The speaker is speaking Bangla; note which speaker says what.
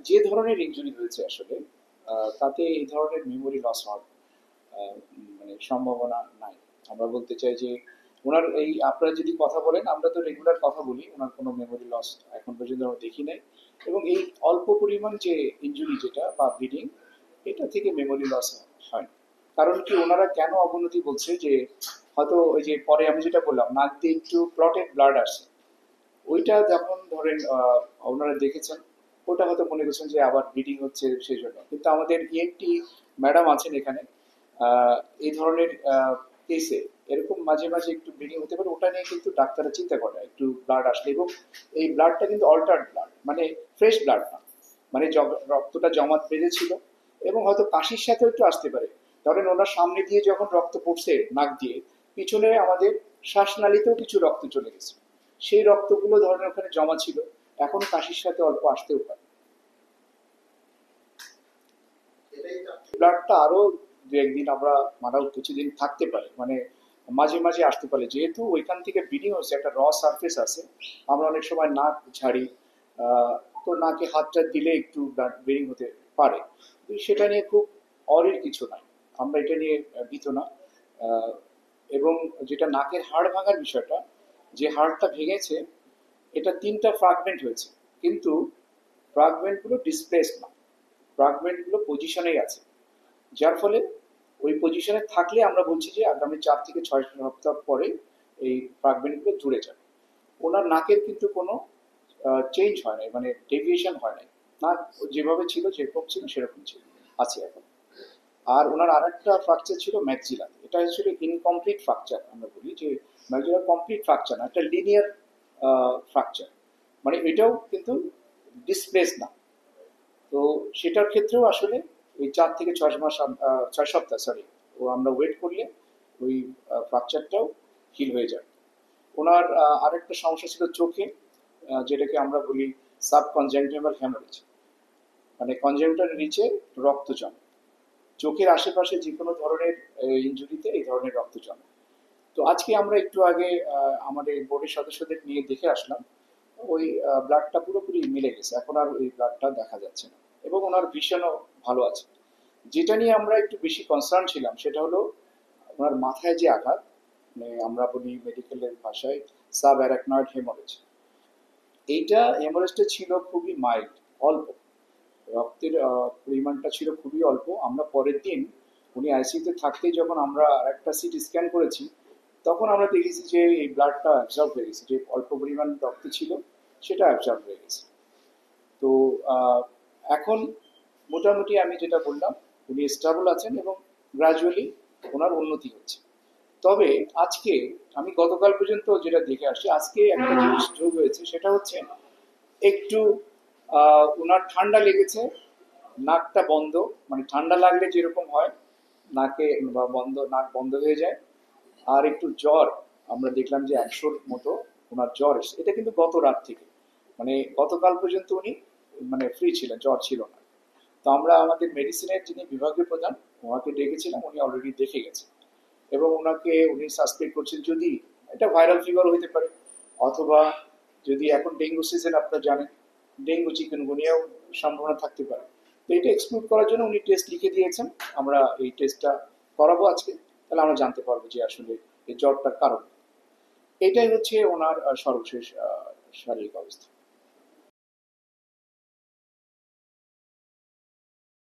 Speaker 1: যে ধরনের ইনজুরি হয়েছে আসলে তাতে এই ধরনের মেমোরি লস হওয়ার মানে সম্ভাবনা নাই। আমরা বলতে চাই যে ওনার এই আপনারা যদি কথা বলেন, আমরা তো রেগুলার কথা বলি, ওনার কোনো মেমোরি লস এখন পর্যন্ত আমরা দেখি নাই। এবং এই অল্প পরিমাণ যে ইনজুরি যেটা বা ব্লিডিং, এটা থেকে মেমোরি লস হয়। কারণ কি ওনারা কেন অবনতি বলছে যে হয়তো ওই যে পরে আমি যেটা বললাম নাক দিয়ে একটু ক্লটেড ব্লাড আসে, ওইটা যখন ধরেন ওনারা দেখেছেন, ওটা হয়তো মনে করছেন যে আবার ব্লিডিং হচ্ছে সেই জন্য। কিন্তু আমাদের ইএনটি ম্যাডাম আছেন এখানে, আহ, এই ধরনের কেসে এরকম মাঝে মাঝে একটু ব্লিডিং হতে পারে, ওটা নিয়ে কিন্তু ডাক্তাররা চিন্তা করে একটু ব্লাড আসলে। এবং এই ব্লাডটা কিন্তু অল্টার্ড ব্লাড, মানে ফ্রেশ ব্লাড না, মানে রক্তটা জমাট বেঁধেছিল এবং হয়তো কাশির সাথেও একটু আসতে পারে। ধরেন ওনার সামনে দিয়ে যখন রক্ত পড়ছে নাক দিয়ে, পিছনে আমাদের শ্বাসনালীতেও কিছু রক্ত চলে গেছে, সেই রক্তগুলো ধরেন ওখানে জমা ছিল, এখন কাশির সাথে অল্প আসতেও পারে। ব্লাডটা আরো দু একদিন আমরা মারাও কিছুদিন থাকতে পারে, মানে মাঝে মাঝে আসতে পারে, যেহেতু ওইখান থেকে ব্লিডিং হচ্ছে, একটা র সারফেস আছে। আমরা অনেক সময় নাক ঝাড়ি, তো নাকে হাতটা দিলে একটু ব্লাড ব্লিডিং হতে পারে। তো সেটা নিয়ে খুব অরির কিছু নাই, আমরা এটা নিয়ে ভীত না। আহ, এবং যেটা নাকের হাড় ভাঙার বিষয়টা, যে হাড়টা ভেঙেছে এটা তিনটা ফ্রাগমেন্ট হয়েছে, কিন্তু ফ্রাগমেন্ট গুলো ডিসপ্লেস না, ফ্রাগমেন্ট গুলো পজিশনেই আছে। যার ফলে ওই পজিশনে থাকলে আমরা বলছি যে আগামী 4 থেকে 6 সপ্তাহ পরে এই ফ্রাগমেন্ট গুলো জুড়ে যাবে। ওনার নাকের কিন্তু কোনো চেঞ্জ হয় নাই, মানে ডেভিয়েশন হয় নাই, নাক যেভাবে ছিল যেরকম ছিল সেরকম ছিল, আছে এখন। আর ওনার আরেকটা ফ্র্যাকচার ছিল ম্যাক্সিলা, এটা হচ্ছে ইনকমপ্লিট ফ্র্যাকচার। আমরা বলি যে ম্যাক্সিলার কমপ্লিট ফ্র্যাকচার না, একটা লিনিয়ার ফ্র্যাকচার, মানে এটাও কিন্তু ডিসপ্লেস না। তো সেটার ক্ষেত্রেও আসলে ওই 4 থেকে 6 মাস 6 সপ্তাহ সরি, ও আমরা ওয়েট করলে ওই ফ্র্যাকচারটাও হিল হয়ে যাবে। ওনার আরেকটা সমস্যা ছিল চোখে, যেটাকে আমরা বলি সাব কনজাংটিভাল হ্যামারেজ, মানে কনজাংটিভার নিচে রক্ত জমে। চোখের আশেপাশে যে কোনো ধরনের ইনজুরিতে এই ধরনের রক্ত জমে। তো আজকে আমরা একটু আগে আমাদের বোর্ডের সদস্যদের নিয়ে দেখে আসলাম, ওই ব্লাডটা পুরোপুরি মিলে গেছে, এখন আর ওই ব্লাডটা দেখা যাচ্ছে না এবং ওনার ভিশনও ভালো আছে। যেটা নিয়ে আমরা একটু বেশি কনসার্ন ছিলাম সেটা হলো ওনার মাথায় যে আঘাত, মানে আমরা বলি মেডিকেলের ভাষায় সাব অ্যারাকনয়েড হেমোরেজ। এইটা হেমোরেজটা ছিল খুবই মাইল্ড, অল্প, রক্তের পরিমাণটা ছিল খুবই অল্প। আমরা পরের দিন উনি আইসিইউতে থাকতেই যখন আমরা আরেকটা সিটি স্ক্যান করেছি, তখন আমরা দেখেছি যে এই ব্লাডটা অ্যাবজর্ব হয়ে গেছে, যে অল্প পরিমাণ রক্ত ছিল সেটা অ্যাবজর্ব হয়ে গেছে। তো এখন মোটামুটি আমি যেটা বললাম, উনি স্টেবল আছেন এবং গ্রাজুয়ালি ওনার উন্নতি হচ্ছে। তবে আজকে আমি গতকাল পর্যন্ত যেটা দেখে আসছি, আজকে একটা জিনিস যোগ হয়েছে, সেটা হচ্ছে একটু ওনার ঠান্ডা লেগেছে, নাকটা বন্ধ, মানে ঠান্ডা লাগলে যেরকম হয় নাকে বা বন্ধ, নাক বন্ধ হয়ে যায়। আর একটু জ্বর, আমরা দেখলাম যে 100-র মতো ওনার জ্বর এসেছে। এটা কিন্তু গত রাত থেকে, মানে গতকাল পর্যন্ত উনি মানে ফ্রি ছিলেন, জ্বর ছিল না। তো আমরা আমাদের মেডিসিনের যিনি বিভাগীয় প্রধান, ওনাকে ডেকেছিলাম, উনি অলরেডি দেখে গেছেন এবং ওনাকে উনি সাসপেক্ট করছেন যদি এটা ভাইরাল ফিভার হতে পারে, অথবা যদি এখন ডেঙ্গু সিজন আপনারা জানেন, ডেঙ্গু চিকেনগুনিয়াও সম্ভাবনা থাকতে পারে। তো এটা এক্সক্লুড করার জন্য উনি টেস্ট লিখে দিয়েছেন, আমরা এই টেস্টটা করাবো আজকে, তাহলে আমরা জানতে পারবো যে আসলে এই জ্বরটার কারণ। এটাই হচ্ছে ওনার সর্বশেষ শারীরিক অবস্থা।